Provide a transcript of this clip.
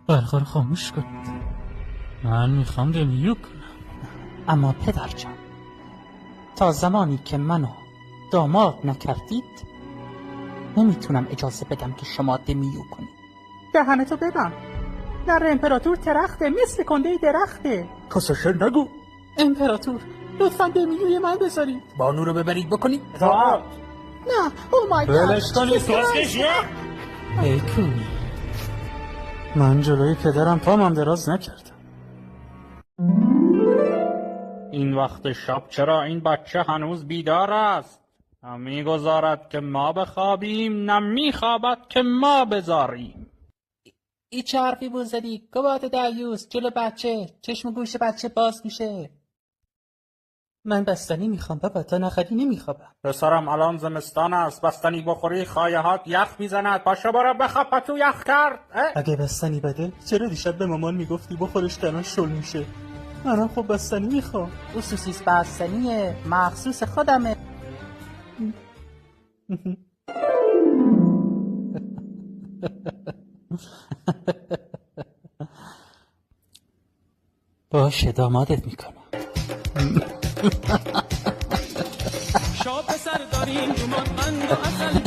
برقا رو خاموش کن. من میخوام دمیو کنم. اما پدرجان، تا زمانی که منو داماد نکردید نمیتونم اجازه بدم که شما دمیو کنید. دهنتو ببند. در امپراتور درخته، مثل کنده درخته. کسشه نگو. امپراتور لطفاً دمیوی من بذارید. بانو رو ببرید بکنید. نه، او مای گاد. بلش کنید. ای کونی، من جلوی پدرم پامم دراز نکردم. این وقت شب چرا این بچه هنوز بیدار است؟ نه میگذارد که ما بخوابیم، نه میخوابد که ما بزاریم. ای چه حرفی بود زدی؟ گواد دریوس، جلو بچه، چشم گوش بچه باز میشه. من بستنی میخوام بابا، تا نخری نمیخوابم. پسرم الان زمستان است، بستنی بخوری خایهات یخ میزند. پاشو برو بخواب، پتو یخ کرد. اگه بستنی بده چرا دیشب به مامان میگفتی بخورش که الان شل میشه؟ منم خب بستنی میخوام. او سوسیس بستنیه، مخصوص خودمه. باشه دامادت میکنم. شاب سر داریم دومان قند و اصل